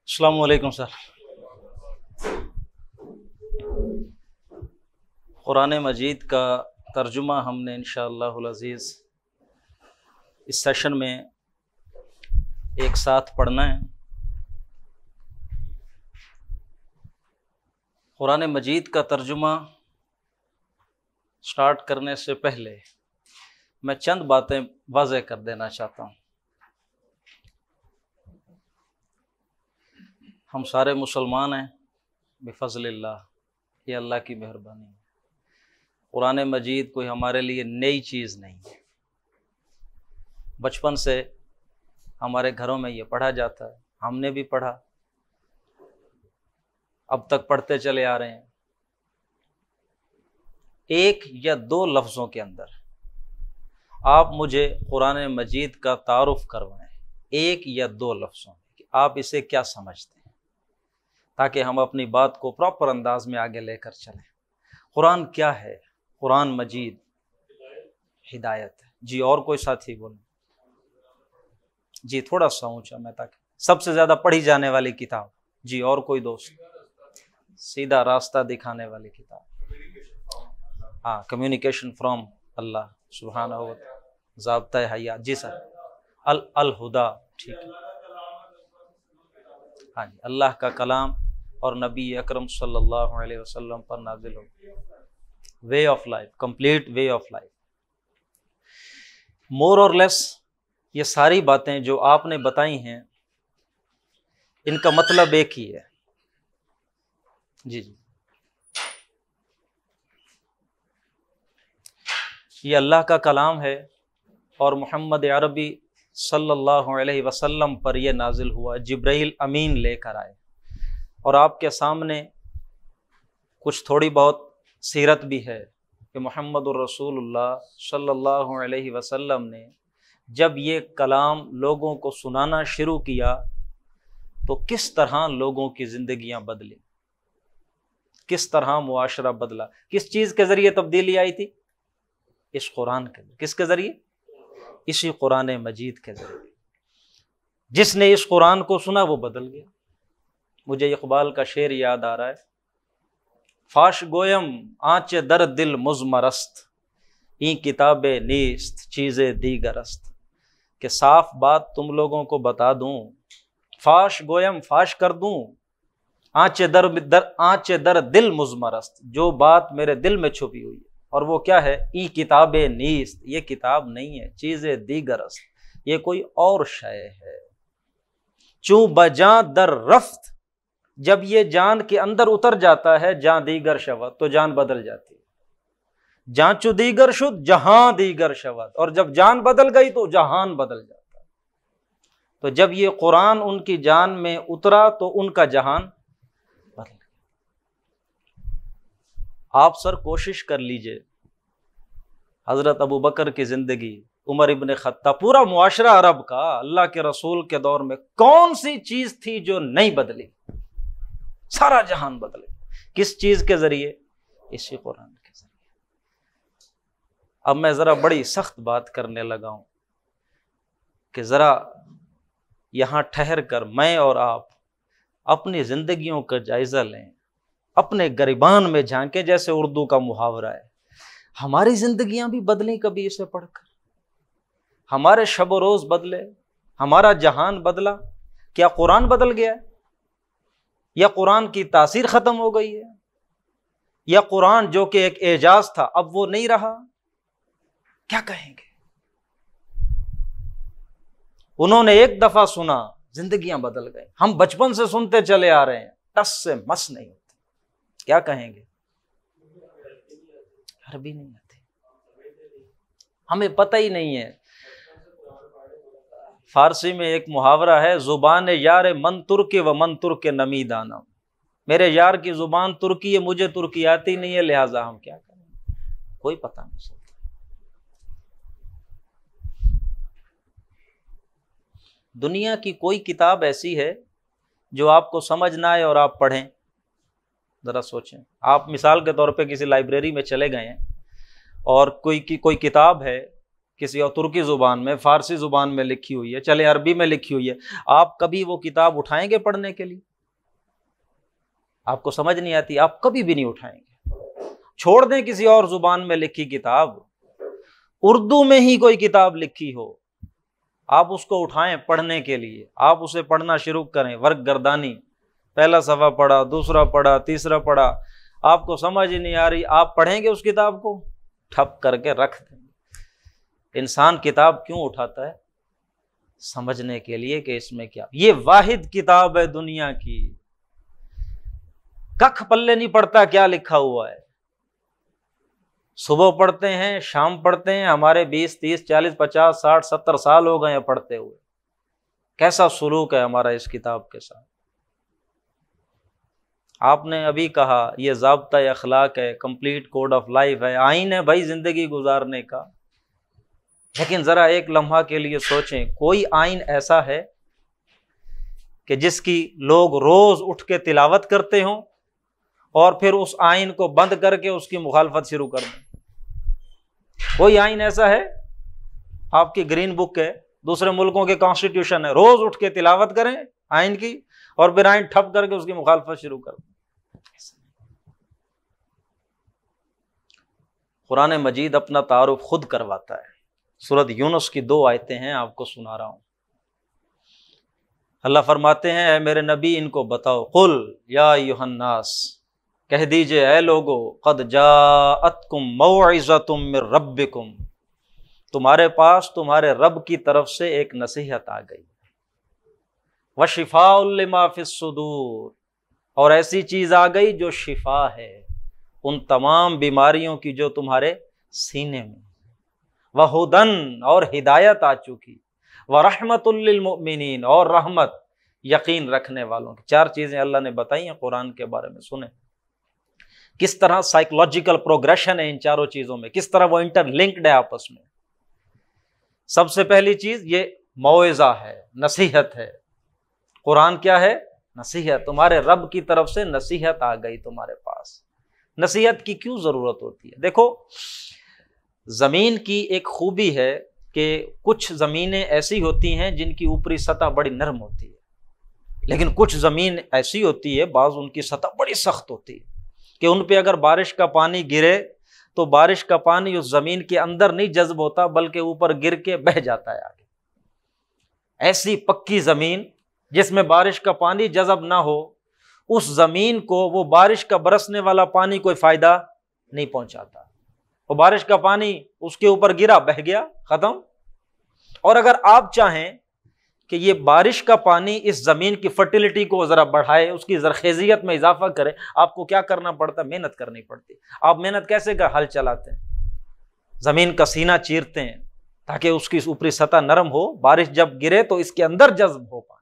السلام علیکم سر۔ قرآن مجید کا ترجمہ ہم نے انشاءاللہ العزیز اس سیشن میں ایک ساتھ پڑھنا ہے۔ قرآن مجید کا ترجمہ سٹارٹ کرنے سے پہلے میں چند باتیں واضح کر دینا چاہتا ہوں۔ ہم سارے مسلمان ہیں بفضل اللہ، یہ اللہ کی مہربانی ہے۔ قرآن مجید کوئی ہمارے لیے نئی چیز نہیں ہے، بچپن سے ہمارے گھروں میں یہ پڑھا جاتا ہے، ہم نے بھی پڑھا، اب تک پڑھتے چلے آ رہے ہیں۔ ایک یا دو لفظوں کے اندر آپ مجھے قرآن مجید کا تعارف کروائیں، ایک یا دو لفظوں کہ آپ اسے کیا سمجھتے ہیں، تاکہ ہم اپنی بات کو پراپر انداز میں آگے لے کر چلیں۔ قرآن کیا ہے؟ قرآن مجید ہدایت ہے۔ جی اور کوئی ساتھی بولیں؟ جی تھوڑا سا اونچا میں، تاکہ سب سے زیادہ پڑھی جانے والی کتاب۔ جی اور کوئی دوست؟ سیدھا راستہ دکھانے والی کتاب، ہاں، کمیونیکیشن فرام اللہ سبحانہ و تعالی، ضابطۂ حیات۔ جی سر، الہدا، ٹھیک ہے، ہاں جی، اللہ کا کلام اور نبی اکرم صلی اللہ علیہ وسلم پر نازل ہو، way of life, complete way of life. More or less یہ ساری باتیں جو آپ نے بتائی ہیں، ان کا مطلب ایک ہی ہے۔ جی جی، یہ اللہ کا کلام ہے اور محمد عربی صلی اللہ علیہ وسلم پر یہ نازل ہوا، جبرائیل امین لے کر آئے، اور آپ کے سامنے کچھ تھوڑی بہت سیرت بھی ہے کہ محمد الرسول اللہ صلی اللہ علیہ وسلم نے جب یہ کلام لوگوں کو سنانا شروع کیا تو کس طرح لوگوں کی زندگیاں بدلی، کس طرح معاشرہ بدلا، کس چیز کے ذریعے تبدیلی آئی تھی؟ اس قرآن کے ذریعے۔ کس کے ذریعے؟ اسی قرآن مجید کے ذریعے۔ جس نے اس قرآن کو سنا وہ بدل گیا۔ مجھے اقبال کا شعر یاد آ رہا ہے، فاش گویم آنچ در دل مزمرست، این کتاب نیست چیز دیگر است، کہ صاف بات تم لوگوں کو بتا دوں، فاش گویم فاش کر دوں، آنچ در دل مزمرست، جو بات میرے دل میں چھپی ہوئی ہے، اور وہ کیا ہے؟ ای کتاب نیست، یہ کتاب نہیں ہے، چیز دیگر است، یہ کوئی اور شے ہے، چوں بجاں در رفت، جب یہ جان کے اندر اتر جاتا ہے، جاں دیگر شود، تو جان بدل جاتی ہے، جاں چو دیگر شد جہاں دیگر شود، اور جب جان بدل گئی تو جہان بدل جاتا ہے۔ تو جب یہ قرآن ان کی جان میں اترا تو ان کا جہان بدل گیا۔ آپ سر کوشش کر لیجئے، حضرت ابو بکر کی زندگی، عمر ابن خطاب، پورا معاشرہ عرب کا اللہ کے رسول کے دور میں کون سی چیز تھی جو نہیں بدلی؟ سارا جہان بدلے۔ کس چیز کے ذریعے؟ اسی قرآن کے ذریعے۔ اب میں ذرا بڑی سخت بات کرنے لگا ہوں کہ ذرا یہاں ٹھہر کر میں اور آپ اپنی زندگیوں کا جائزہ لیں، اپنے گریبان میں جھانکیں، جیسے اردو کا محاورہ ہے۔ ہماری زندگیاں بھی بدلیں کبھی اسے پڑھ کر، ہمارے شب و روز بدلے، ہمارا جہان بدلا۔ کیا قرآن بدل گیا ہے؟ یا قرآن کی تاثیر ختم ہو گئی ہے؟ یا قرآن جو کہ ایک اعجاز تھا اب وہ نہیں رہا؟ کیا کہیں گے؟ انہوں نے ایک دفعہ سنا، زندگیاں بدل گئی۔ ہم بچپن سے سنتے چلے آ رہے ہیں، ٹس سے مس نہیں ہوتے۔ کیا کہیں گے؟ عربی نہیں آتی، ہمیں پتہ ہی نہیں ہے۔ فارسی میں ایک محاورہ ہے، زبان یار من ترک و من ترک نمی دانم، میرے یار کی زبان ترکی ہے، مجھے ترکی آتی نہیں ہے، لہٰذا ہم کیا کریں؟ کوئی پتہ نہیں چلتا۔ دنیا کی کوئی کتاب ایسی ہے جو آپ کو سمجھ نہ آئے اور آپ پڑھیں؟ ذرا سوچیں۔ آپ مثال کے طور پہ کسی لائبریری میں چلے گئے ہیں اور کوئی کتاب ہے کسی اور ترکی زبان میں، فارسی زبان میں لکھی ہوئی ہے، چلے عربی میں لکھی ہوئی ہے، آپ کبھی وہ کتاب اٹھائیں گے پڑھنے کے لیے؟ آپ کو سمجھ نہیں آتی، آپ کبھی بھی نہیں اٹھائیں گے۔ چھوڑ دیں کسی اور زبان میں لکھی کتاب، اردو میں ہی کوئی کتاب لکھی ہو، آپ اس کو اٹھائیں پڑھنے کے لیے، آپ اسے پڑھنا شروع کریں، ورق گردانی، پہلا صفحہ پڑھا، دوسرا پڑھا، تیسرا پڑھا، آپ کو سمجھ ہی نہیں آ رہی، آپ پڑھیں گے اس کتاب کو؟ ٹھپ کر کے رکھ دیں گے۔ انسان کتاب کیوں اٹھاتا ہے؟ سمجھنے کے لیے کہ اس میں کیا، یہ واحد کتاب ہے دنیا کی، ککھ پلے نہیں پڑتا کیا لکھا ہوا ہے۔ صبح پڑھتے ہیں، شام پڑھتے ہیں، ہمارے 20 30 40 50 60 70 سال ہو گئے ہیں پڑھتے ہوئے۔ کیسا سلوک ہے ہمارا اس کتاب کے ساتھ؟ آپ نے ابھی کہا یہ ضابطہ اخلاق ہے، کمپلیٹ کوڈ آف لائف ہے، آئین ہے بھائی زندگی گزارنے کا، لیکن ذرا ایک لمحہ کے لیے سوچیں، کوئی آئین ایسا ہے کہ جس کی لوگ روز اٹھ کے تلاوت کرتے ہوں اور پھر اس آئین کو بند کر کے اس کی مخالفت شروع کر دیں؟ کوئی آئین ایسا ہے؟ آپ کی گرین بک ہے، دوسرے ملکوں کے کانسٹیٹیوشن ہے، روز اٹھ کے تلاوت کریں آئین کی اور پھر آئین ٹھپ کر کے اس کی مخالفت شروع کر دیں۔ قرآن مجید اپنا تعارف خود کرواتا ہے۔ سورۃ یونس کی 2 آیتیں ہیں، آپ کو سنا رہا ہوں۔ اللہ فرماتے ہیں اے میرے نبی ان کو بتاؤ، قل یا ایھا الناس، کہہ دیجئے اے لوگو، قد جاءتکم موعظۃ من ربکم، تمہارے پاس تمہارے رب کی طرف سے ایک نصیحت آ گئی، وشفاء لما فی الصدور، اور ایسی چیز آ گئی جو شفا ہے ان تمام بیماریوں کی جو تمہارے سینے میں، وہدن، اور ہدایت آ چکی، ورحمۃ للمؤمنین، اور رحمت یقین رکھنے والوں کی۔ 4 چیزیں اللہ نے بتائی ہیں قرآن کے بارے میں، سنیں کس طرح سائیکولوجیکل پروگریشن ہے ان 4 چیزوں میں، کس طرح وہ انٹر لنکڈ ہے آپس میں۔ سب سے پہلی چیز یہ موعظہ ہے، نصیحت ہے۔ قرآن کیا ہے؟ نصیحت، تمہارے رب کی طرف سے نصیحت آ گئی تمہارے پاس۔ نصیحت کی کیوں ضرورت ہوتی ہے؟ دیکھو، زمین کی ایک خوبی ہے کہ کچھ زمینیں ایسی ہوتی ہیں جن کی اوپری سطح بڑی نرم ہوتی ہے، لیکن کچھ زمین ایسی ہوتی ہے بعض ان کی سطح بڑی سخت ہوتی ہے کہ ان پہ اگر بارش کا پانی گرے تو بارش کا پانی اس زمین کے اندر نہیں جذب ہوتا بلکہ اوپر گر کے بہہ جاتا ہے آگے۔ ایسی پکی زمین جس میں بارش کا پانی جذب نہ ہو، اس زمین کو وہ بارش کا برسنے والا پانی کوئی فائدہ نہیں پہنچاتا، وہ بارش کا پانی اس کے اوپر گرا، بہہ گیا، ختم۔ اور اگر آپ چاہیں کہ یہ بارش کا پانی اس زمین کی فرٹیلیٹی کو ذرا بڑھائے، اس کی زرخیزیت میں اضافہ کرے، آپ کو کیا کرنا پڑتا ہے؟ محنت کرنی پڑتی۔ آپ محنت کیسے کر ہل چلاتے ہیں، زمین کا سینہ چیرتے ہیں تاکہ اس کی اوپری سطح نرم ہو، بارش جب گرے تو اس کے اندر جذب ہو پانی۔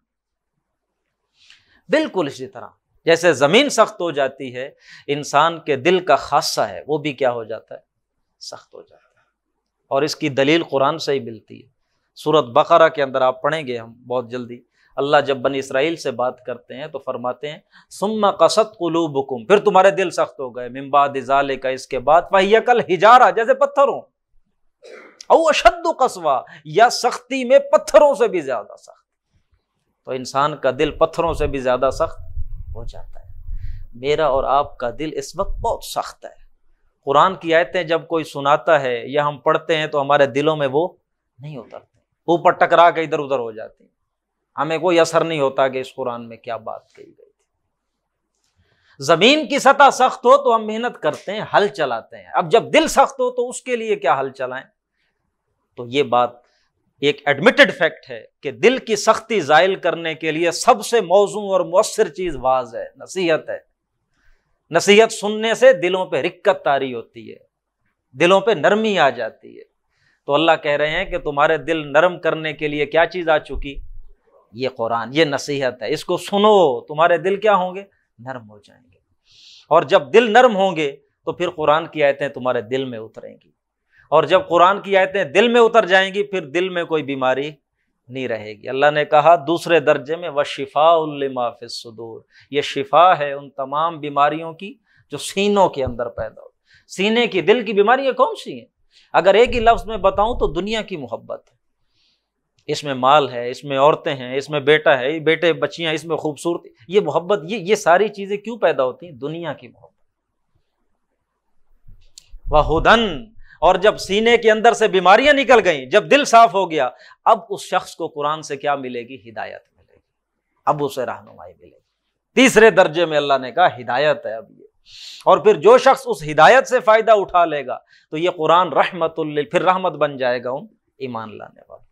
بالکل اسی طرح جیسے زمین سخت ہو جاتی ہے، انسان کے دل کا خاصہ ہے وہ بھی کیا ہو جاتا ہے؟ سخت ہو جاتا ہے۔ اور اس کی دلیل قرآن سے ہی ملتی ہے۔ سورۃ بقرہ کے اندر آپ پڑھیں گے ہم بہت جلدی، اللہ جب بنی اسرائیل سے بات کرتے ہیں تو فرماتے ہیں ثم قست قلوبکم، پھر تمہارے دل سخت ہو گئے، من بعد ذالک، اس کے بعد، فہی کالحجارہ، جیسے پتھر ہوں، او اشد قسوہ، یا سختی میں پتھروں سے بھی زیادہ سخت۔ تو انسان کا دل پتھروں سے بھی زیادہ سخت ہو جاتا ہے۔ میرا اور آپ کا دل اس وقت بہت سخت ہے۔ قرآن کی آیتیں جب کوئی سناتا ہے یا ہم پڑھتے ہیں تو ہمارے دلوں میں وہ نہیں اترتے، اوپر ٹکرا کے ادھر ادھر ہو جاتے ہیں، ہمیں کوئی اثر نہیں ہوتا کہ اس قرآن میں کیا بات کہی گئی تھی۔ زمین کی سطح سخت ہو تو ہم محنت کرتے ہیں، ہل چلاتے ہیں، اب جب دل سخت ہو تو اس کے لیے کیا ہل چلائیں؟ تو یہ بات ایک ایڈمٹڈ فیکٹ ہے کہ دل کی سختی زائل کرنے کے لیے سب سے موزوں اور مؤثر چیز واعظ ہے، نصیحت ہے۔ نصیحت سننے سے دلوں پہ رقت طاری ہوتی ہے، دلوں پہ نرمی آ جاتی ہے۔ تو اللہ کہہ رہے ہیں کہ تمہارے دل نرم کرنے کے لیے کیا چیز آ چکی؟ یہ قرآن، یہ نصیحت ہے، اس کو سنو، تمہارے دل کیا ہوں گے؟ نرم ہو جائیں گے۔ اور جب دل نرم ہوں گے تو پھر قرآن کی آیتیں تمہارے دل میں اتریں گی، اور جب قرآن کی آیتیں دل میں اتر جائیں گی پھر دل میں کوئی بیماری نہیں رہے گی۔ اللہ نے کہا دوسرے درجے میں وَشِفَاءٌ لِمَا فِي الصُّدُورِ، یہ شفا ہے ان تمام بیماریوں کی جو سینوں کے اندر پیدا ہو۔ سینے کی، دل کی بیماریاں کون سی ہیں؟ اگر ایک ہی لفظ میں بتاؤں تو دنیا کی محبت ہے، اس میں مال ہے، اس میں عورتیں ہیں، اس میں بیٹا ہے، بیٹے بچیاں، اس میں خوبصورتی، یہ محبت، یہ ساری چیزیں کیوں پیدا ہوتی ہیں؟ دنیا کی محبت۔ وَہُدًى، اور جب سینے کے اندر سے بیماریاں نکل گئیں، جب دل صاف ہو گیا، اب اس شخص کو قرآن سے کیا ملے گی؟ ہدایت ملے گی، اب اسے رہنمائی ملے گی۔ تیسرے درجے میں اللہ نے کہا ہدایت ہے اب یہ، اور پھر جو شخص اس ہدایت سے فائدہ اٹھا لے گا تو یہ قرآن رحمت پھر رحمت بن جائے گا ان ایمان لانے والوں۔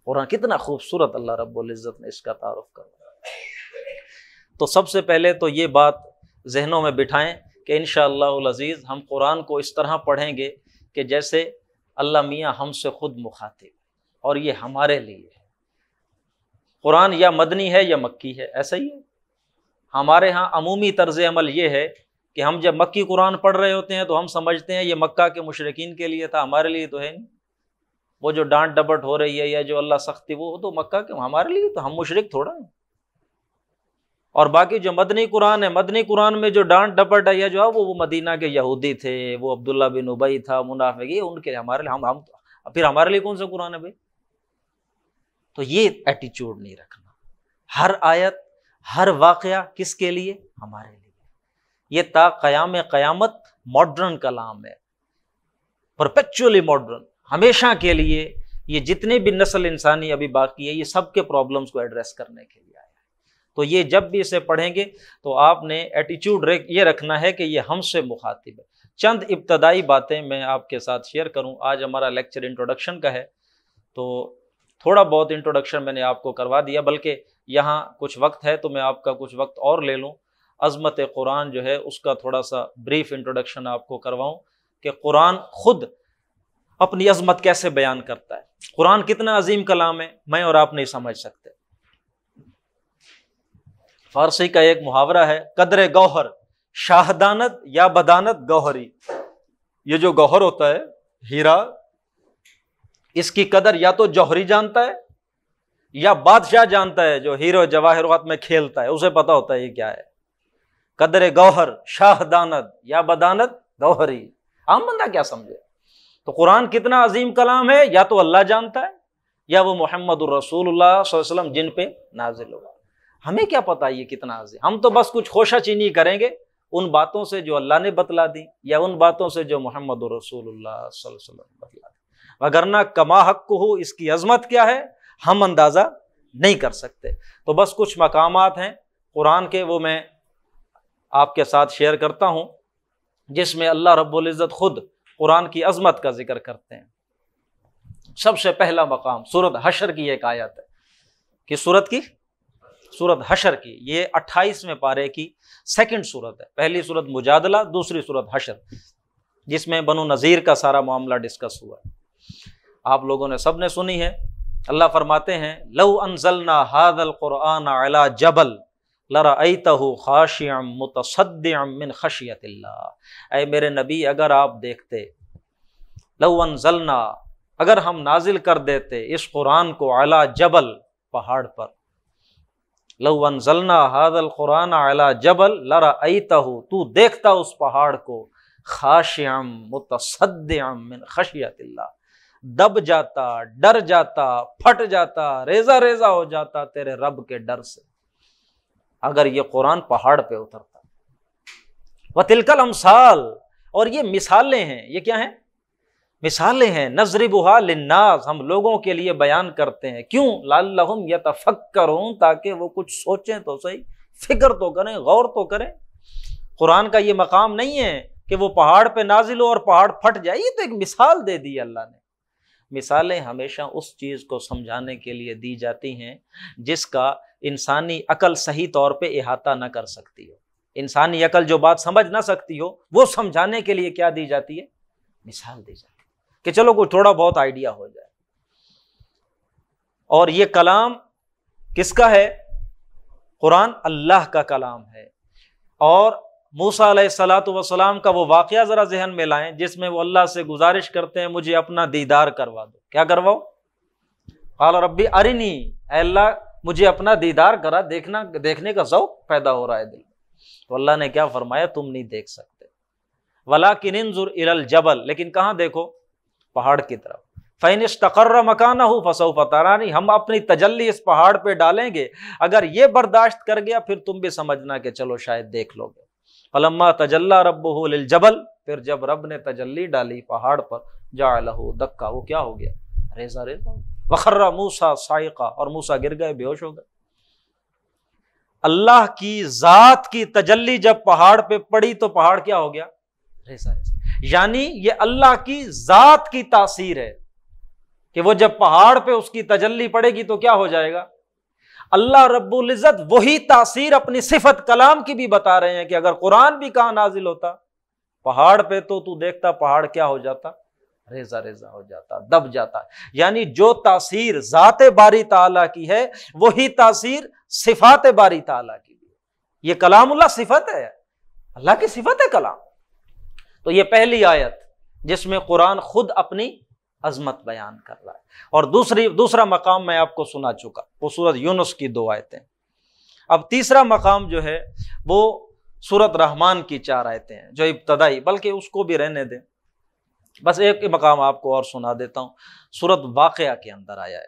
قرآن کتنا خوبصورت اللہ رب العزت نے اس کا تعارف کروایا۔ تو سب سے پہلے تو یہ بات ذہنوں میں بٹھائیں کہ انشاءاللہ العزیز ہم قرآن کو اس طرح پڑھیں گے کہ جیسے اللہ میاں ہم سے خود مخاطب، اور یہ ہمارے لیے ہے۔ قرآن یا مدنی ہے یا مکی ہے، ایسا ہی ہے۔ ہمارے ہاں عمومی طرز عمل یہ ہے کہ ہم جب مکی قرآن پڑھ رہے ہوتے ہیں تو ہم سمجھتے ہیں یہ مکہ کے مشرکین کے لیے تھا، ہمارے لیے تو ہے نہیں۔ وہ جو ڈانٹ ڈپٹ ہو رہی ہے یا جو اللہ سختی، وہ تو مکہ کے، ہمارے لیے تو، ہم مشرک تھوڑا ہیں۔ اور باقی جو مدنی قرآن ہے، مدنی قرآن میں جو ڈانٹ ڈپٹ ہے یا جو ہے وہ مدینہ کے یہودی تھے، وہ عبداللہ بن ابی تھا، منافق، یہ ان کے، ہمارے لیے ہم پھر ہمارے لیے کون سا قرآن ہے بھائی؟ تو یہ ایٹیچیوڈ نہیں رکھنا۔ ہر آیت، ہر واقعہ کس کے لیے؟ ہمارے لیے۔ یہ تا قیام قیامت ماڈرن کلام ہے، پرپیچولی ماڈرن، ہمیشہ کے لیے۔ یہ جتنے بھی نسل انسانی ابھی باقی ہے، یہ سب کے پرابلمز کو ایڈریس کرنے کے لیے آیا ہے۔ تو یہ جب بھی اسے پڑھیں گے تو آپ نے ایٹیچیوڈ یہ رکھنا ہے کہ یہ ہم سے مخاطب ہے۔ چند ابتدائی باتیں میں آپ کے ساتھ شیئر کروں۔ آج ہمارا لیکچر انٹروڈکشن کا ہے، تو تھوڑا بہت انٹروڈکشن میں نے آپ کو کروا دیا، بلکہ یہاں کچھ وقت ہے تو میں آپ کا کچھ وقت اور لے لوں، عظمت قرآن جو ہے اس کا تھوڑا سا بریف انٹروڈکشن آپ کو کرواؤں کہ قرآن خود اپنی عظمت کیسے بیان کرتا ہے۔ قرآن کتنا عظیم کلام ہے، میں اور آپ نہیں سمجھ سکتے۔ فارسی کا ایک محاورہ ہے، قدر گوہر شاہدانت یا بدانت گوہری۔ یہ جو گوہر ہوتا ہے، ہیرا، اس کی قدر یا تو جوہری جانتا ہے یا بادشاہ جانتا ہے، جو ہیرو جواہرات میں کھیلتا ہے، اسے پتا ہوتا ہے یہ کیا ہے۔ قدر گوہر شاہدانت یا بدانت گوہری، عام بندہ کیا سمجھے؟ تو قرآن کتنا عظیم کلام ہے، یا تو اللہ جانتا ہے یا وہ محمد الرسول اللہ صلی اللہ علیہ وسلم جن پہ نازل ہوا۔ ہمیں کیا پتا یہ کتنا عظیم؟ ہم تو بس کچھ خوشہ چینی کریں گے ان باتوں سے جو اللہ نے بتلا دی، یا ان باتوں سے جو محمد الرسول اللہ صلی اللہ علیہ وسلم بتلا دی، وگرنہ کما حق ہو، اس کی عظمت کیا ہے ہم اندازہ نہیں کر سکتے۔ تو بس کچھ مقامات ہیں قرآن کے، وہ میں آپ کے ساتھ شیئر کرتا ہوں، جس میں اللہ رب العزت خود قرآن کی عظمت کا ذکر کرتے ہیں۔ سب سے پہلا مقام سورۃ حشر کی ایک آیت ہے، کہ سورت حشر کی، یہ 28ویں پارے کی سیکنڈ سورت ہے۔ پہلی سورت مجادلہ، دوسری سورت حشر، جس میں بنو نذیر کا سارا معاملہ ڈسکس ہوا ہے، آپ لوگوں نے سب نے سنی ہے۔ اللہ فرماتے ہیں لو انزلنا هذا القرآن على جبل لرأيته خاشعا متصدعا من خشیۃ اللہ۔ اے میرے نبی، اگر آپ دیکھتے، لو انزلنا، اگر ہم نازل کر دیتے اس قرآن کو، علی جبل، پہاڑ پر، لو انزلنا هذا القرآن علی جبل لرأيته، تو دیکھتا اس پہاڑ کو، خاشعا متصدعا من خشیۃ اللہ، دب جاتا، ڈر جاتا، پھٹ جاتا، ریزہ ریزہ ہو جاتا تیرے رب کے ڈر سے، اگر یہ قرآن پہاڑ پہ اترتا۔ وَتِلْكَ الْأَمْثَالُ، اور یہ مثالیں ہیں، یہ کیا ہیں؟ مثالیں ہیں، نَضْرِبُهَا لِلنَّاسِ، ہم لوگوں کے لیے بیان کرتے ہیں، کیوں؟ لَعَلَّهُمْ يَتَفَكَّرُونَ، تاکہ وہ کچھ سوچیں تو صحیح، فکر تو کریں، غور تو کریں۔ قرآن کا یہ مقام نہیں ہے کہ وہ پہاڑ پہ نازل ہو اور پہاڑ پھٹ جائے، یہ تو ایک مثال دے دی اللہ نے۔ مثالیں ہمیشہ اس چیز کو سمجھانے کے لیے دی جاتی ہیں جس کا انسانی عقل صحیح طور پہ احاطہ نہ کر سکتی ہو۔ انسانی عقل جو بات سمجھ نہ سکتی ہو، وہ سمجھانے کے لیے کیا دی جاتی ہے؟ مثال دی جاتی ہے، کہ چلو کوئی تھوڑا بہت آئیڈیا ہو جائے۔ اور یہ کلام کس کا ہے؟ قرآن اللہ کا کلام ہے۔ اور موسیٰ علیہ السلام کا وہ واقعہ ذرا ذہن میں لائیں، جس میں وہ اللہ سے گزارش کرتے ہیں مجھے اپنا دیدار کروا دو۔ کیا کرواؤ؟ قال ربی ارنی، اے اللہ مجھے اپنا دیدار کرا، دیکھنے کا ذوق پیدا ہو رہا ہے دل میں۔ تو اللہ نے کیا فرمایا؟ تم نہیں دیکھ سکتے، ولیکن انظر الی الجبل، لیکن کہاں دیکھو؟ پہاڑ کی طرف. فَإِنِ اسْتَقَرَّ مَكَانَهُ فَسَوْفَ تَرَانِي، ہم اپنی تجلی اس پہاڑ پہ ڈالیں گے، اگر یہ برداشت کر گیا پھر تم بھی سمجھنا کہ چلو شاید دیکھ لو گے. فَلَمَّا تَجَلَّى رَبُّهُ لِلْجَبَلِ، پھر جب رب نے تجلی ڈالی پہاڑ پر، جَعَلَهُ دَكَّا، وہ کیا ہو گیا؟ ریزہ ریزہ. وَخَرَّ مُوسَىٰ صَعِقًا، اور موسیٰ گر گئے، بے ہوش ہو گئے. اللہ کی ذات کی تجلی جب پہاڑ پہ پڑی تو پہاڑ کیا ہو گیا؟ ریزہ ریزہ. یعنی یہ اللہ کی ذات کی تاثیر ہے کہ وہ جب پہاڑ پہ اس کی تجلی پڑے گی تو کیا ہو جائے گا؟ اللہ رب العزت وہی تاثیر اپنی صفت کلام کی بھی بتا رہے ہیں کہ اگر قرآن بھی کہاں نازل ہوتا پہاڑ پہ تو دیکھتا پہاڑ کیا ہو جاتا؟ ریزہ ریزہ ہو جاتا، دب جاتا. یعنی جو تاثیر ذات باری تعالیٰ کی ہے وہی تاثیر صفات باری تعالیٰ کی بھی ہے. یہ کلام اللہ صفت ہے، اللہ کی صفت ہے کلام. تو یہ پہلی آیت جس میں قرآن خود اپنی عظمت بیان کر رہا ہے. اور دوسرا مقام میں آپ کو سنا چکا، وہ سورۃ یونس کی 2 آیتیں. اب تیسرا مقام جو ہے وہ سورۃ رحمان کی 4 آیتیں ہیں جو ابتدائی، بلکہ اس کو بھی رہنے دیں، بس ایک مقام آپ کو اور سنا دیتا ہوں. سورۃ واقعہ کے اندر آیا ہے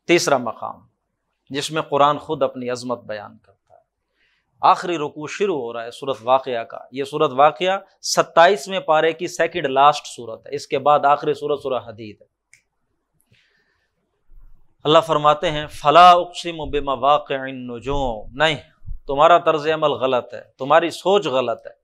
تیسرا مقام جس میں قرآن خود اپنی عظمت بیان کرتا ہے. آخری رکوع شروع ہو رہا ہے سورۃ واقعہ کا. یہ سورۃ واقعہ 27ویں پارے کی سیکنڈ لاسٹ سورت ہے. اس کے بعد آخری سورت سورہ حدید ہے. اللہ فرماتے ہیں فلا اقسم بمواقع النجوم، نہیں، تمہارا طرز عمل غلط ہے، تمہاری سوچ غلط ہے.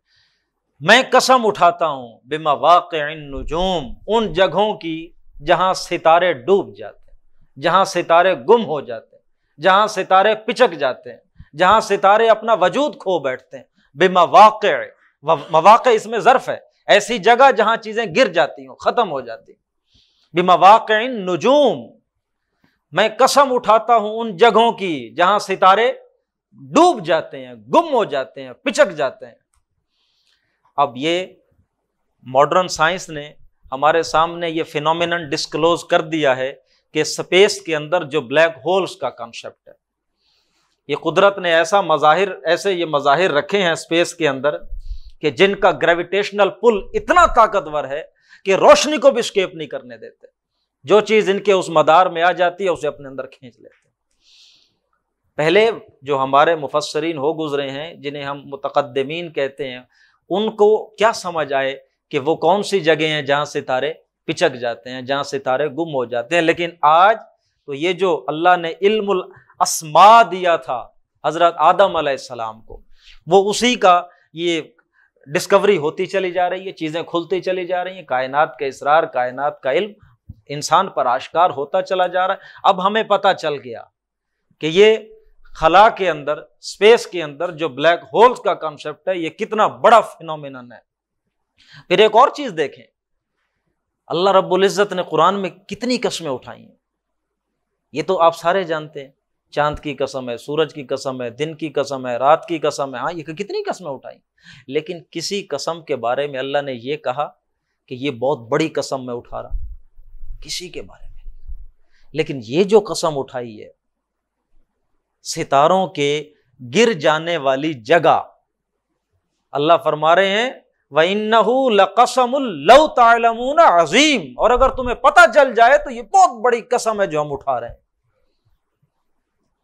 میں قسم اٹھاتا ہوں بمواقع النجوم، ان جگہوں کی جہاں ستارے ڈوب جاتے ہیں، جہاں ستارے گم ہو جاتے ہیں، جہاں ستارے پچک جاتے ہیں، جہاں ستارے اپنا وجود کھو بیٹھتے ہیں. بمواقع، مواقع اس میں ظرف ہے، ایسی جگہ جہاں چیزیں گر جاتی ہوں، ختم ہو جاتی ہیں. بمواقع النجوم، میں قسم اٹھاتا ہوں ان جگہوں کی جہاں ستارے ڈوب جاتے ہیں، گم ہو جاتے ہیں، پچک جاتے ہیں. اب یہ ماڈرن سائنس نے ہمارے سامنے یہ فینومینن ڈسکلوز کر دیا ہے کہ سپیس کے اندر جو بلیک ہولز کا کانسیپٹ ہے، یہ قدرت نے ایسے یہ مظاہر رکھے ہیں اسپیس کے اندر کہ جن کا گریویٹیشنل پل اتنا طاقتور ہے کہ روشنی کو بھی اسکیپ نہیں کرنے دیتے. جو چیز ان کے اس مدار میں آ جاتی ہے اسے اپنے اندر کھینچ لیتے ہیں. پہلے جو ہمارے مفسرین ہو گزرے ہیں جنہیں ہم متقدمین کہتے ہیں، ان کو کیا سمجھ آئے کہ وہ کون سی جگہ ہیں جہاں ستارے پچک جاتے ہیں، جہاں ستارے گم ہو جاتے ہیں. لیکن آج تو یہ جو اللہ نے علم الاسماء دیا تھا حضرت آدم علیہ السلام کو، وہ اسی کا یہ ڈسکوری ہوتی چلی جا رہی ہے، چیزیں کھلتی چلی جا رہی ہیں، کائنات کا اسرار، کائنات کا علم انسان پر آشکار ہوتا چلا جا رہا ہے. اب ہمیں پتہ چل گیا کہ یہ خلا کے اندر، اسپیس کے اندر جو بلیک ہولز کا کانسیپٹ ہے یہ کتنا بڑا فینومینن ہے. پھر ایک اور چیز دیکھیں، اللہ رب العزت نے قرآن میں کتنی قسمیں اٹھائی ہیں. یہ تو آپ سارے جانتے ہیں، چاند کی قسم ہے، سورج کی قسم ہے، دن کی قسم ہے، رات کی قسم ہے. ہاں، یہ کتنی قسمیں اٹھائی. لیکن کسی قسم کے بارے میں اللہ نے یہ کہا کہ یہ بہت بڑی قسم میں اٹھا رہا، کسی کے بارے میں. لیکن یہ جو قسم اٹھائی ہے ستاروں کے گر جانے والی جگہ، اللہ فرما رہے ہیں وَإِنَّهُ لَقَسَمٌ لَوْ تَعْلَمُونَ عَظِيمٌ، اور اگر تمہیں پتہ چل جائے تو یہ بہت بڑی قسم ہے جو ہم اٹھا رہے ہیں.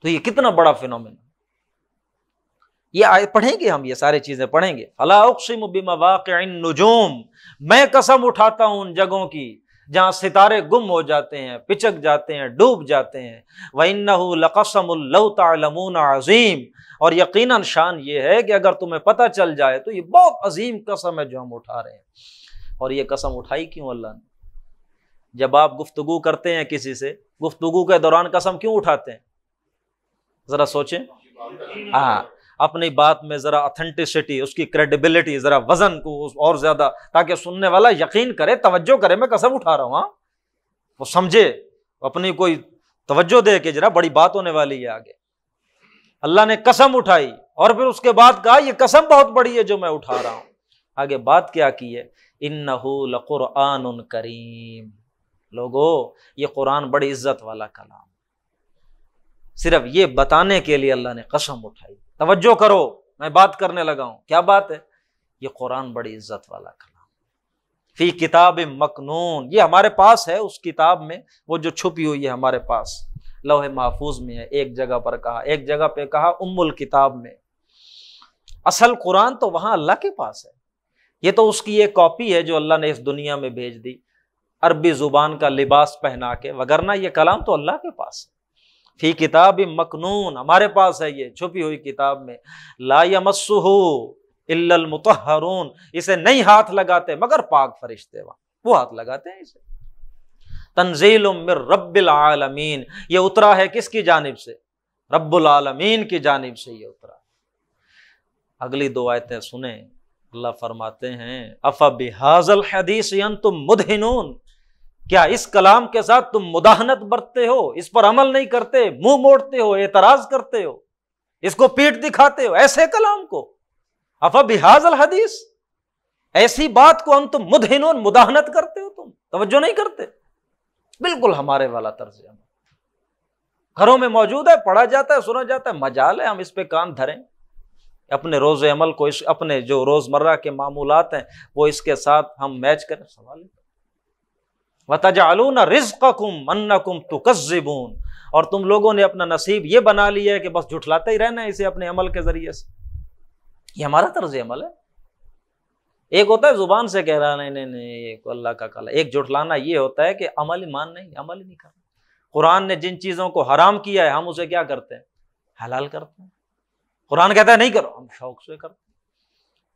تو یہ کتنا بڑا فینومین. یہ آیت پڑھیں گے ہم، یہ ساری چیزیں پڑھیں گے. فَلَا أُقْسِمُ بِمَوَاقِعِ النُّجُومِ، میں قسم اٹھاتا ہوں ان جگہوں کی جہاں ستارے گم ہو جاتے ہیں، پچک جاتے ہیں، ڈوب جاتے ہیں. وَإِنَّهُ لَقَسَمٌ لَوْ تَعْلَمُونَ عَظِيمٌ، اور یقیناً شان یہ ہے کہ اگر تمہیں پتہ چل جائے تو یہ بہت عظیم قسم ہے جو ہم اٹھا رہے ہیں. اور یہ قسم اٹھائی کیوں اللہ نے؟ جب آپ گفتگو کرتے ہیں کسی سے، گفتگو کے دوران قسم کیوں اٹھاتے ہیں؟ ذرا سوچیں. ہاں، اپنی بات میں ذرا اتھینٹسٹی، اس کی کریڈیبلٹی، ذرا وزن کو اور زیادہ، تاکہ سننے والا یقین کرے، توجہ کرے میں قسم اٹھا رہا ہوں. ہاں، وہ سمجھے، اپنی کوئی توجہ دے کہ ذرا بڑی بات ہونے والی ہے آگے. اللہ نے قسم اٹھائی اور پھر اس کے بعد کہا یہ قسم بہت بڑی ہے جو میں اٹھا رہا ہوں. آگے بات کیا کی ہے؟ انہ لقرآن کریم. لوگو، یہ قرآن بڑی عزت والا کلام. صرف یہ بتانے کے لیے اللہ نے قسم اٹھائی. توجہ کرو، میں بات کرنے لگا ہوں. کیا بات ہے؟ یہ قرآن بڑی عزت والا کلام. فی کتاب مکنون، یہ ہمارے پاس ہے اس کتاب میں، وہ جو چھپی ہوئی ہے ہمارے پاس لوح محفوظ میں ہے۔ ایک جگہ پر کہا، ایک جگہ پہ کہا ام الکتاب میں۔ اصل قرآن تو وہاں اللہ کے پاس ہے، یہ تو اس کی ایک کاپی ہے جو اللہ نے اس دنیا میں بھیج دی عربی زبان کا لباس پہنا کے، وگرنہ یہ کلام تو اللہ کے پاس ہے۔ فی کتاب مکنون، ہمارے پاس ہے یہ چھپی ہوئی کتاب میں، لا یمسہ الا المطہرون، اسے نہیں ہاتھ لگاتے مگر پاک فرشتے، وہ ہاتھ لگاتے ہیں اسے۔ تنزیل من رب العالمین، یہ اترا ہے کس کی جانب سے؟ رب العالمین کی جانب سے یہ اترا۔ اگلی دو آیتیں سنیں، اللہ فرماتے ہیں افبہذا الحدیث انتم مدہنون، کیا اس کلام کے ساتھ تم مداہنت برتتے ہو، اس پر عمل نہیں کرتے، منہ موڑتے ہو، اعتراض کرتے ہو، اس کو پیٹ دکھاتے ہو، ایسے کلام کو؟ افبہذا الحدیث، ایسی بات کو انتم مدہنون، مداہنت کرتے ہو، تم توجہ نہیں کرتے۔ بالکل ہمارے والا طرز عمل گھروں میں موجود ہے، پڑھا جاتا ہے، سنا جاتا ہے، مجال ہے ہم اس پہ کان دھریں، اپنے روز عمل کو، اپنے جو روزمرہ کے معمولات ہیں وہ اس کے ساتھ ہم میچ کریں۔ سوال وَتَجْعَلُونَ رِزْقَكُمْ أَنَّكُمْ تُكَذِّبُونَ، اور تم لوگوں نے اپنا نصیب یہ بنا لیا ہے کہ بس جھٹلاتے ہی رہنا ہے اسے اپنے عمل کے ذریعے سے۔ یہ ہمارا طرز عمل ہے۔ ایک ہوتا ہے زبان سے کہہ رہا نہیں یہ اللہ کا کلام، ایک جھٹلانا یہ ہوتا ہے کہ عمل ایمان نہیں، عمل ہی نہیں کرنا۔ قرآن نے جن چیزوں کو حرام کیا ہے ہم اسے کیا کرتے ہیں؟ حلال کرتے ہیں۔ قرآن کہتا ہے نہیں کرو، ہم شوق سے کرتے ہیں۔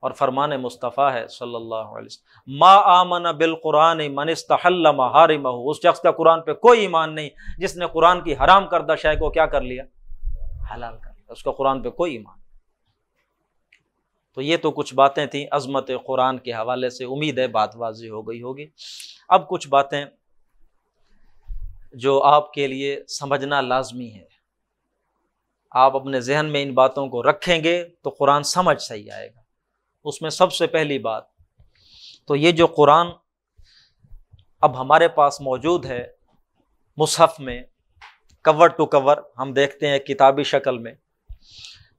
اور فرمان مصطفیٰ ہے صلی اللہ علیہ وسلم، ما آمن بالقرآن من استحل محارمہ، اس شخص کا قرآن پہ کوئی ایمان نہیں جس نے قرآن کی حرام کردہ شے کو کیا کر لیا؟ حلال کر لیا، اس کا قرآن پہ کوئی ایمان نہیں۔ تو یہ تو کچھ باتیں تھیں عظمت قرآن کے حوالے سے، امید ہے بات واضح ہو گئی ہوگی۔ اب کچھ باتیں جو آپ کے لیے سمجھنا لازمی ہے، آپ اپنے ذہن میں ان باتوں کو رکھیں گے تو قرآن سمجھ صحیح آئے گا۔ اس میں سب سے پہلی بات تو یہ جو قرآن اب ہمارے پاس موجود ہے مصحف میں، کور ٹو کور ہم دیکھتے ہیں کتابی شکل میں،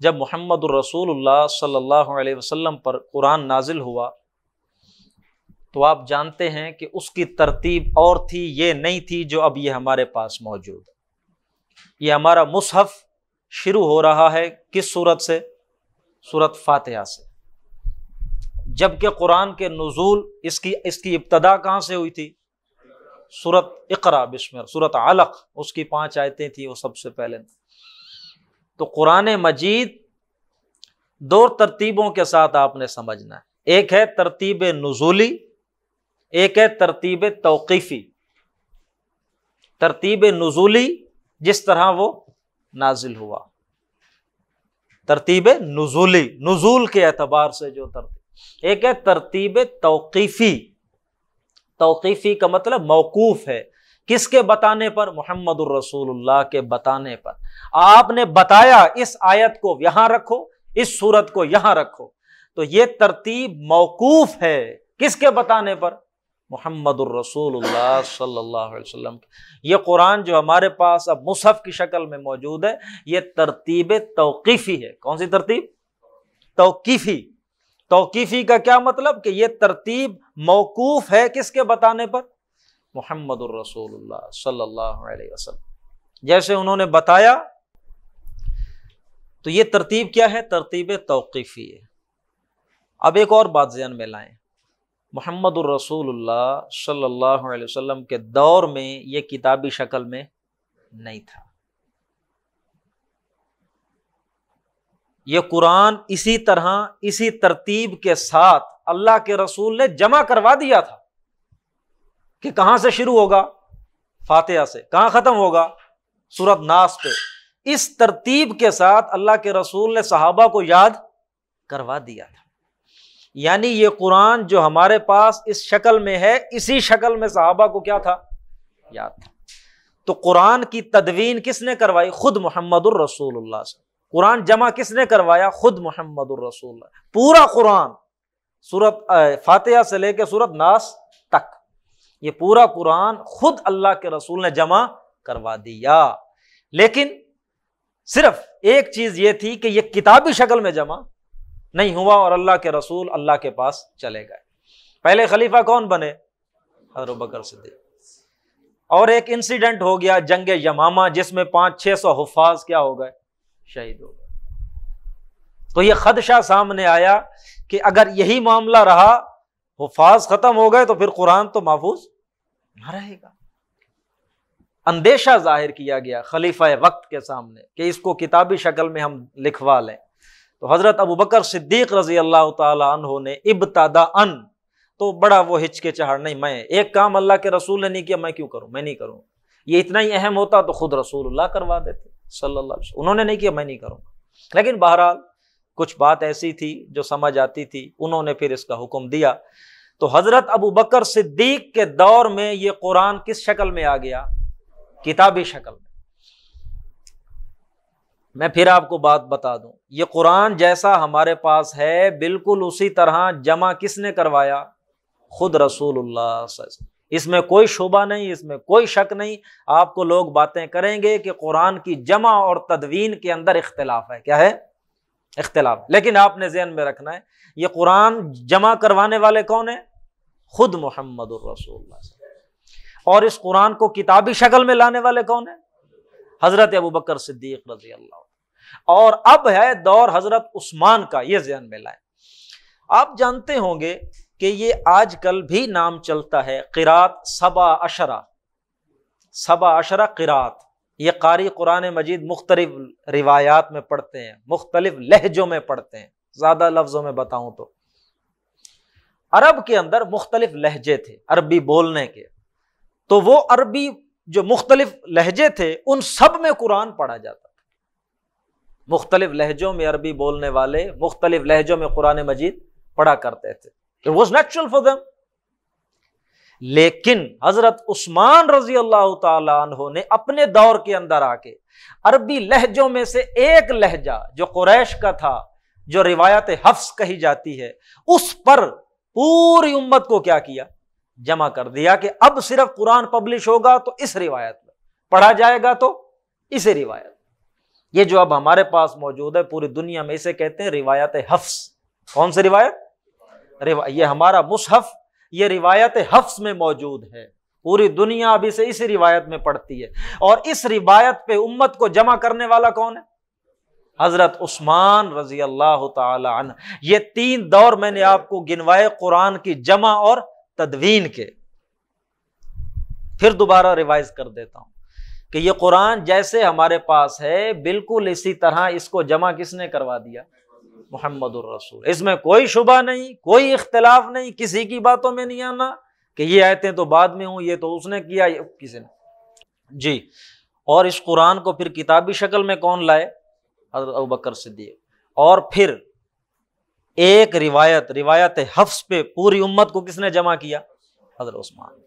جب محمد الرسول اللہ صلی اللہ علیہ وسلم پر قرآن نازل ہوا تو آپ جانتے ہیں کہ اس کی ترتیب اور تھی، یہ نہیں تھی جو اب یہ ہمارے پاس موجود ہے۔ یہ ہمارا مصحف شروع ہو رہا ہے کس سورت سے؟ سورت فاتحہ سے، جبکہ قرآن کے نزول اس کی ابتدا کہاں سے ہوئی تھی؟ سورت اقرا بسم اللہ، سورت علق، اس کی 5 آیتیں تھیں، وہ سب سے پہلے۔ تو قرآن مجید 2 ترتیبوں کے ساتھ آپ نے سمجھنا ہے، ایک ہے ترتیب نزولی، ایک ہے ترتیب توقیفی۔ ترتیب نزولی جس طرح وہ نازل ہوا، ترتیب نزولی، نزول کے اعتبار سے جو ترتیب، ایک ہے ترتیب توقیفی۔ توقیفی کا مطلب موقوف ہے، کس کے بتانے پر؟ محمد الرسول اللہ کے بتانے پر۔ آپ نے بتایا اس آیت کو یہاں رکھو، اس سورت کو یہاں رکھو، تو یہ ترتیب موقوف ہے، کس کے بتانے پر؟ محمد الرسول اللہ صلی اللہ علیہ وسلم۔ یہ قرآن جو ہمارے پاس اب مصحف کی شکل میں موجود ہے، یہ ترتیب توقیفی ہے۔ کون سی ترتیب؟ توقیفی۔ توقیفی کا کیا مطلب؟ کہ یہ ترتیب موقوف ہے کس کے بتانے پر؟ محمد الرسول اللہ صلی اللہ علیہ وسلم۔ جیسے انہوں نے بتایا تو یہ ترتیب کیا ہے؟ ترتیب توقیفی ہے۔ اب ایک اور بات ذہن میں لائیں، محمد الرسول اللہ صلی اللہ علیہ وسلم کے دور میں یہ کتابی شکل میں نہیں تھا۔ یہ قرآن اسی طرح اسی ترتیب کے ساتھ اللہ کے رسول نے جمع کروا دیا تھا کہ کہاں سے شروع ہوگا؟ فاتحہ سے۔ کہاں ختم ہوگا؟ سورۃ ناس پہ۔ اس ترتیب کے ساتھ اللہ کے رسول نے صحابہ کو یاد کروا دیا تھا۔ یعنی یہ قرآن جو ہمارے پاس اس شکل میں ہے، اسی شکل میں صحابہ کو کیا تھا؟ یاد تھا۔ تو قرآن کی تدوین کس نے کروائی؟ خود محمد الرسول اللہ سے۔ قرآن جمع کس نے کروایا؟ خود محمد الرسول اللہ۔ پورا قرآن سورۃ فاتحہ سے لے کے سورۃ ناس تک، یہ پورا قرآن خود اللہ کے رسول نے جمع کروا دیا۔ لیکن صرف ایک چیز یہ تھی کہ یہ کتابی شکل میں جمع نہیں ہوا اور اللہ کے رسول اللہ کے پاس چلے گئے۔ پہلے خلیفہ کون بنے؟ حضرت ابوبکر صدیق. اور ایک انسیڈنٹ ہو گیا جنگ یمامہ جس میں 500-600 حفاظ کیا ہو گئے؟ شہید ہو گئے. تو یہ خدشہ سامنے آیا کہ اگر یہی معاملہ رہا، حفاظ ختم ہو گئے، تو پھر قرآن تو محفوظ نہ رہے گا. اندیشہ ظاہر کیا گیا خلیفہ وقت کے سامنے کہ اس کو کتابی شکل میں ہم لکھوا لیں. تو حضرت ابوبکر صدیق رضی اللہ تعالی عنہ نے ابتداءً تو بڑا وہ ہچکچاہٹ، نہیں میں ایک کام اللہ کے رسول نے نہیں کیا، میں کیوں کروں، میں نہیں کروں. یہ اتنا ہی اہم ہوتا تو خود رسول اللہ کروا دیتے صلی اللہ علیہ وسلم. انہوں نے نہیں کیا، میں نہیں کروں. لیکن بہرحال کچھ بات ایسی تھی جو سمجھ آتی تھی، انہوں نے پھر اس کا حکم دیا. تو حضرت ابوبکر صدیق کے دور میں یہ قرآن کس شکل میں آ گیا؟ کتابی شکل میں. میں پھر آپ کو بات بتا دوں، یہ قرآن جیسا ہمارے پاس ہے بالکل اسی طرح جمع کس نے کروایا؟ خود رسول اللہ صلی اللہ علیہ وسلم. اس میں کوئی شبہ نہیں، اس میں کوئی شک نہیں. آپ کو لوگ باتیں کریں گے کہ قرآن کی جمع اور تدوین کے اندر اختلاف ہے. کیا ہے؟ اختلاف. لیکن آپ نے ذہن میں رکھنا ہے یہ قرآن جمع کروانے والے کون ہیں؟ خود محمد الرسول اللہ صلی اللہ علیہ وسلم. اور اس قرآن کو کتابی شکل میں لانے والے کون ہیں؟ حضرت ابوبکر صدیق رضی اللہ عنہ. اور اب ہے دور حضرت عثمان کا، یہ ذہن میں لائیں. آپ جانتے ہوں گے کہ یہ آج کل بھی نام چلتا ہے قرات 17 قرات. یہ قاری قرآن مجید مختلف روایات میں پڑھتے ہیں، مختلف لہجوں میں پڑھتے ہیں. زیادہ لفظوں میں بتاؤں تو عرب کے اندر مختلف لہجے تھے عربی بولنے کے. تو وہ عربی جو مختلف لہجے تھے ان سب میں قرآن پڑھا جاتا تھا. مختلف لہجوں میں عربی بولنے والے مختلف لہجوں میں قرآن مجید پڑھا کرتے تھے. It was natural for them. لیکن حضرت عثمان رضی اللہ تعالی عنہ نے اپنے دور کے اندر آ کے عربی لہجوں میں سے ایک لہجہ جو قریش کا تھا، جو روایت حفص کہی جاتی ہے، اس پر پوری امت کو کیا کیا؟ جمع کر دیا کہ اب صرف قرآن پبلش ہوگا تو اس روایت میں پڑھا جائے گا، تو اسی روایت. یہ جو اب ہمارے پاس موجود ہے پوری دنیا میں، اسے کہتے ہیں روایت حفص. کون سی روایت؟ یہ ہمارا مصحف یہ روایت حفص میں موجود ہے. پوری دنیا اب اسے اسی روایت میں پڑھتی ہے. اور اس روایت پہ امت کو جمع کرنے والا کون ہے؟ حضرت عثمان رضی اللہ تعالی عنہ. یہ 3 دور میں نے آپ کو گنوائے قرآن کی جمع اور تدوین کے. پھر دوبارہ ریوائز کر دیتا ہوں کہ یہ قرآن جیسے ہمارے پاس ہے بالکل اسی طرح اس کو جمع کس نے کروا دیا؟ محمد الرسول. اس میں کوئی شبہ نہیں، کوئی اختلاف نہیں. کسی کی باتوں میں نہیں آنا کہ یہ آیتیں تو بعد میں ہوں، یہ تو اس نے کیا، کسی نے. جی. اور اس قرآن کو پھر کتابی شکل میں کون لائے؟ حضرت ابوبکر صدیق. اور پھر ایک روایت حفص پہ پوری امت کو کس نے جمع کیا؟ حضرت عثمان.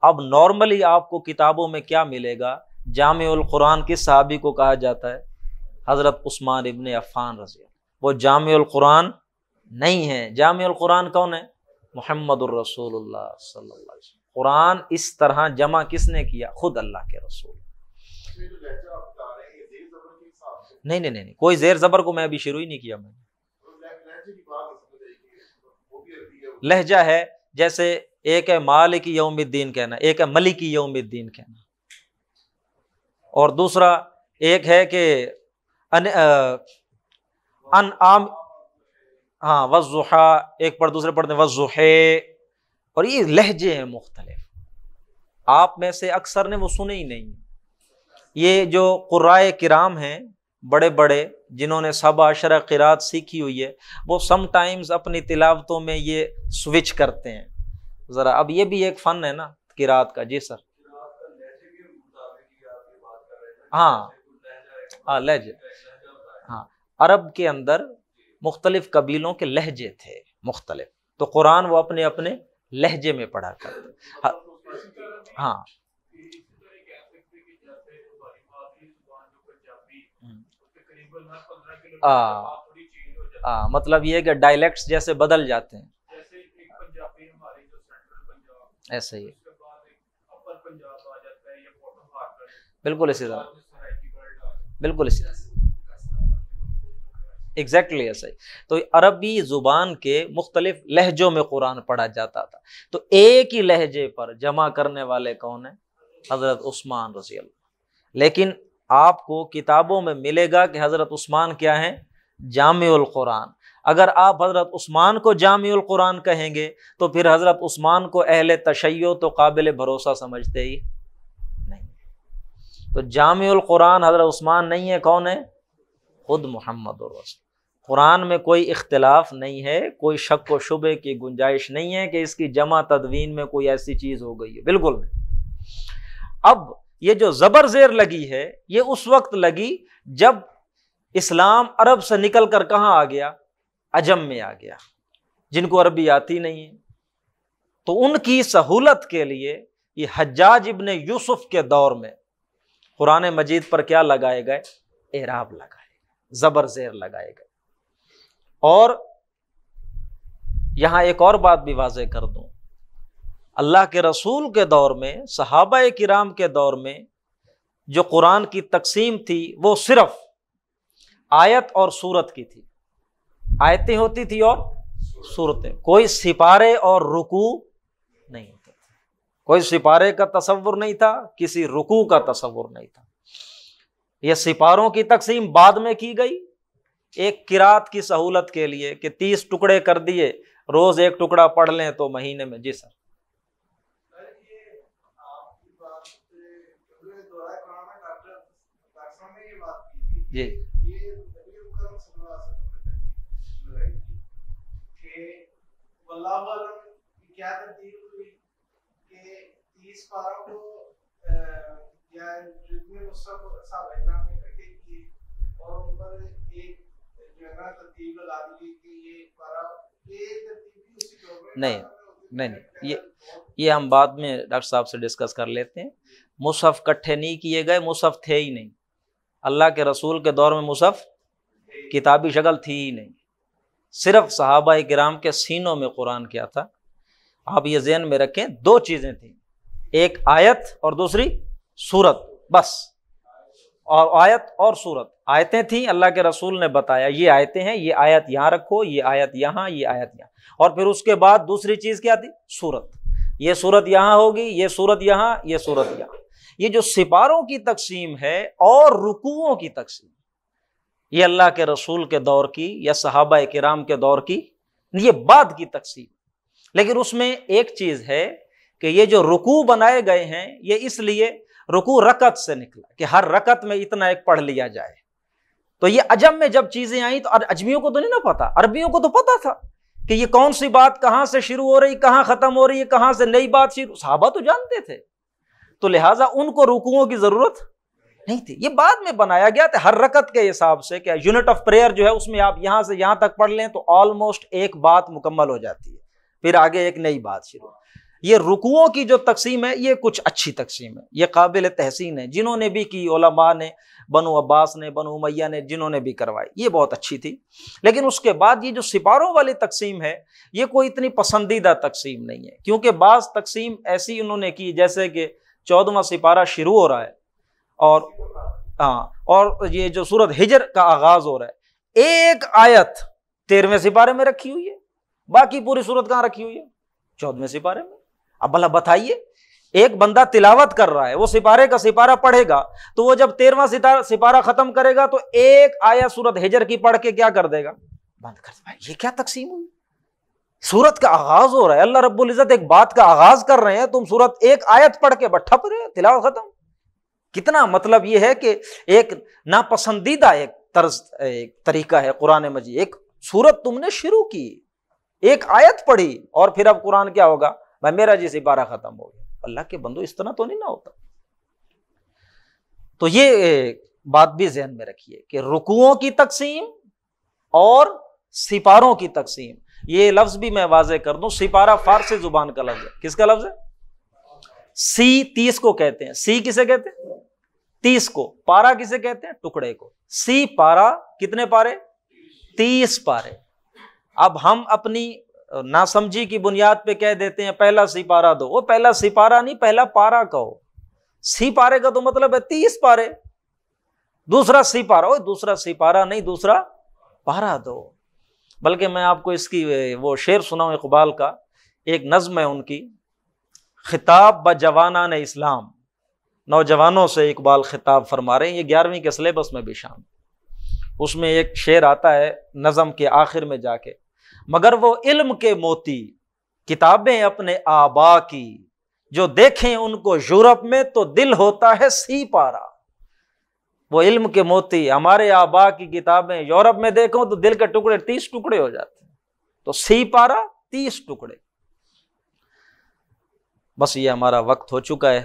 اب نارملی آپ کو کتابوں میں کیا ملے گا؟ جامع القرآن کس صحابی کو کہا جاتا ہے؟ حضرت عثمان ابن عفان رضی اللہ. وہ جامع القرآن نہیں ہے. جامع القرآن کون ہے؟ محمد الرسول اللہ صلی اللہ علیہ وسلم. قرآن اس طرح جمع کس نے کیا؟ خود اللہ کے رسول. نہیں، کوئی زیر زبر کو میں ابھی شروع ہی نہیں کیا. میں لہجہ ہے جیسے ایک ہے مالک یوم الدین کہنا، ایک ہے ملک یوم الدین کہنا، اور دوسرا ایک ہے کہ انعام، ہاں والضحیٰ، ایک پر دوسرے پڑھتے ہیں والضحیٰ. اور یہ لہجے ہیں مختلف. آپ میں سے اکثر نے وہ سنے ہی نہیں. یہ جو قرائے کرام ہیں بڑے بڑے جنہوں نے 17 قرات سیکھی ہوئی ہے، وہ سم ٹائمز اپنی تلاوتوں میں یہ سوئچ کرتے ہیں ذرا. اب یہ بھی ایک فن ہے نا قرات کا. جی سر. ہاں لہجے. ہاں عرب کے اندر مختلف قبیلوں کے لہجے تھے مختلف، تو قرآن وہ اپنے اپنے لہجے میں پڑھا کرتے. ہاں مطلب یہ کہ ڈائلیکٹس جیسے بدل جاتے ہیں، ایسے ہی بالکل اسی طرح، بالکل اسی طرح. ایگزیکٹلی ایسا ہی. تو عربی زبان کے مختلف لہجوں میں قرآن پڑھا جاتا تھا، تو ایک ہی لہجے پر جمع کرنے والے کون ہیں؟ حضرت عثمان رضی اللہ. لیکن آپ کو کتابوں میں ملے گا کہ حضرت عثمان کیا ہیں؟ جامع القرآن. اگر آپ حضرت عثمان کو جامع القرآن کہیں گے تو پھر حضرت عثمان کو اہل تشیع تو قابل بھروسہ سمجھتے ہی نہیں. تو جامع القرآن حضرت عثمان نہیں ہے، کون ہے؟ خود محمد رسول. قرآن میں کوئی اختلاف نہیں ہے، کوئی شک و شبے کی گنجائش نہیں ہے کہ اس کی جمع تدوین میں کوئی ایسی چیز ہو گئی ہے، بالکل نہیں. اب یہ جو زبر زیر لگی ہے یہ اس وقت لگی جب اسلام عرب سے نکل کر کہاں آ گیا؟ عجم میں آ گیا. جن کو عربی آتی نہیں ہے تو ان کی سہولت کے لیے یہ حجاج ابن یوسف کے دور میں قرآن مجید پر کیا لگائے گئے؟ اعراب لگائے گئے، زبر زیر لگائے گئے. اور یہاں ایک اور بات بھی واضح کر دوں، اللہ کے رسول کے دور میں، صحابہ کرام کے دور میں جو قرآن کی تقسیم تھی وہ صرف آیت اور سورت کی تھی. آیتیں ہوتی تھی اور سورتیں، کوئی سپارے اور رکوع نہیں ہوتے تھے. کوئی سپارے کا تصور نہیں تھا، کسی رکوع کا تصور نہیں تھا. یہ سپاروں کی تقسیم بعد میں کی گئی ایک قرات کی سہولت کے لیے کہ 30 ٹکڑے کر دیے، روز ایک ٹکڑا پڑھ لیں تو مہینے میں. جی سر. جی کیا تبدیل ہوئی کہ 30 پاروں کو یا جتنے مصحف صاحب اکرام نے اکٹھے کیے اور ان پر ایک جو ہے نا ترتیب لگا دی کہ یہ پارا یہ ترتیب بھی اسی طور پہ نہیں یہ ہم بعد میں ڈاکٹر صاحب سے ڈسکس کر لیتے ہیں. مصحف کٹھے نہیں کیے گئے، مصحف تھے ہی نہیں. اللہ کے رسول کے دور میں مصحف کتابی شکل تھی ہی نہیں. صرف صحابہ کرام کے سینوں میں قرآن کیا تھا. آپ یہ ذہن میں رکھیں، 2 چیزیں تھیں، ایک آیت اور دوسری سورت، بس. اور آیت اور سورت، آیتیں تھیں، اللہ کے رسول نے بتایا یہ آیتیں ہیں، یہ آیت یہاں رکھو، یہ آیت یہاں، یہ آیت یہاں. اور پھر اس کے بعد دوسری چیز کیا تھی؟ سورت. یہ سورت یہاں ہوگی، یہ سورت یہاں، یہ سورت یہاں. یہ جو سپاروں کی تقسیم ہے اور رکوعوں کی تقسیم، یہ اللہ کے رسول کے دور کی یا صحابہ کرام کے دور کی، یہ بعد کی تقسیم. لیکن اس میں ایک چیز ہے کہ یہ جو رکوع بنائے گئے ہیں یہ اس لیے رکوع رکعت سے نکلا کہ ہر رکعت میں اتنا ایک پڑھ لیا جائے. تو یہ عجم میں جب چیزیں آئیں تو اجمیوں کو تو نہیں نا پتا، عربیوں کو تو پتا تھا کہ یہ کون سی بات کہاں سے شروع ہو رہی، کہاں ختم ہو رہی ہے، کہاں سے نئی بات شروع، صحابہ تو جانتے تھے. تو لہٰذا ان کو رکوعوں کی ضرورت نہیں تھی. یہ بعد میں بنایا گیا تھا ہر رکعت کے حساب سے کہ یونٹ آف پریئر جو ہے اس میں آپ یہاں سے یہاں تک پڑھ لیں تو آلموسٹ ایک بات مکمل ہو جاتی ہے، پھر آگے ایک نئی بات شروع. یہ رکوعوں کی جو تقسیم ہے یہ کچھ اچھی تقسیم ہے، یہ قابل تحسین ہے. جنہوں نے بھی کی، علماء نے، بنو عباس نے، بنو امیہ نے، جنہوں نے بھی کروائی، یہ بہت اچھی تھی. لیکن اس کے بعد یہ جو سپاروں والی تقسیم ہے یہ کوئی اتنی پسندیدہ تقسیم نہیں ہے، کیونکہ بعض تقسیم ایسی انہوں نے کی جیسے کہ 14واں سپارہ شروع ہو رہا ہے اور یہ جو سورۃ ہجر کا آغاز ہو رہا ہے، ایک آیت 13ویں سپارے میں رکھی ہوئی ہے، باقی پوری سورت کہاں رکھی ہوئی ہے؟ 14ویں سپارے میں. اب بھلا بتائیے، ایک بندہ تلاوت کر رہا ہے، وہ سپارے کا سپارہ پڑھے گا تو وہ جب 13واں سپارہ ختم کرے گا تو ایک آیت سورۃ ہجر کی پڑھ کے کیا کر دے گا؟ بند کر دے گا. یہ کیا تقسیم ہوئی؟ سورت کا آغاز ہو رہا ہے، اللہ رب العزت ایک بات کا آغاز کر رہے ہیں، تم سورت ایک آیت پڑھ کے بٹھا پر تلاوت ختم. کتنا مطلب یہ ہے کہ ایک ناپسندیدہ ایک طرز ایک طریقہ ہے قرآن مجید. ایک سورت تم نے شروع کی، ایک آیت پڑھی اور پھر اب قرآن کیا ہوگا؟ بھائی میرا جی سپارہ ختم ہو گیا. اللہ کے بندو اس طرح تو نہیں نہ ہوتا. تو یہ بات بھی ذہن میں رکھیے کہ رکوعوں کی تقسیم اور سپاروں کی تقسیم. یہ لفظ بھی میں واضح کر دوں، سپارہ فارسی زبان کا لفظ ہے. کس کا لفظ ہے؟ سی 30 کو کہتے ہیں. سی کسے کہتے ہیں؟ 30 کو. پارا کسے کہتے ہیں؟ ٹکڑے کو. سی پارا کتنے پارے؟ 30 پارے. اب ہم اپنی ناسمجھی کی بنیاد پہ کہہ دیتے ہیں پہلا سپارہ دو. وہ پہلا سپارہ نہیں، پہلا پارا کہو. سی پارے کا تو مطلب ہے 30 پارے. دوسرا سپارہ، دوسرا سپارہ نہیں، دوسرا پارا دو. بلکہ میں آپ کو اس کی وہ شعر سناؤں اقبال کا، ایک نظم ہے ان کی، خطاب بجوانان اسلام، نوجوانوں سے اقبال خطاب فرما رہے ہیں، یہ 11ویں کے سلیبس میں بھی شامل. اس میں ایک شعر آتا ہے نظم کے آخر میں جا کے، مگر وہ علم کے موتی کتابیں اپنے آبا کی، جو دیکھیں ان کو یورپ میں تو دل ہوتا ہے سی پارا. وہ علم کے موتی ہمارے آبا کی کتابیں یورپ میں دیکھو تو دل کے ٹکڑے 30 ٹکڑے ہو جاتے ہیں، تو سی پارا 30 ٹکڑے. بس یہ ہمارا وقت ہو چکا ہے.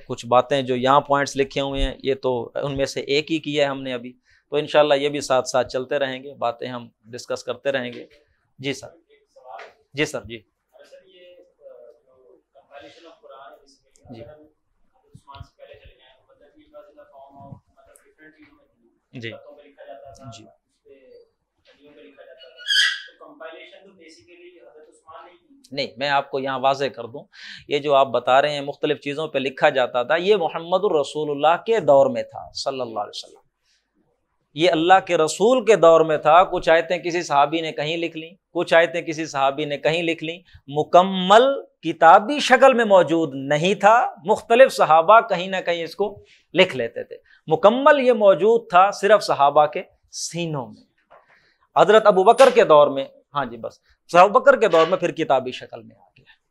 کچھ باتیں جو یہاں پوائنٹس لکھے ہوئے ہیں یہ تو ان میں سے ایک ہی کیا ہے ہم نے ابھی، تو انشاءاللہ یہ بھی ساتھ ساتھ چلتے رہیں گے، باتیں ہم ڈسکس کرتے رہیں گے. جی سر. جی سر. جی جی جی جی نہیں، میں آپ کو یہاں واضح کر دوں، یہ جو آپ بتا رہے ہیں مختلف چیزوں پہ لکھا جاتا تھا، یہ محمد الرسول اللہ کے دور میں تھا صلی اللہ علیہ وسلم. یہ اللہ کے رسول کے دور میں تھا. کچھ آیتیں کسی صحابی نے کہیں لکھ لیں، کچھ آیتیں کسی صحابی نے کہیں لکھ لیں، مکمل کتابی شکل میں موجود نہیں تھا. مختلف صحابہ کہیں نہ کہیں اس کو لکھ لیتے تھے. مکمل یہ موجود تھا صرف صحابہ کے سینوں میں. حضرت ابو بکر کے دور میں، ہاں جی بس ابو بکر کے دور میں پھر کتابی شکل میں آیا.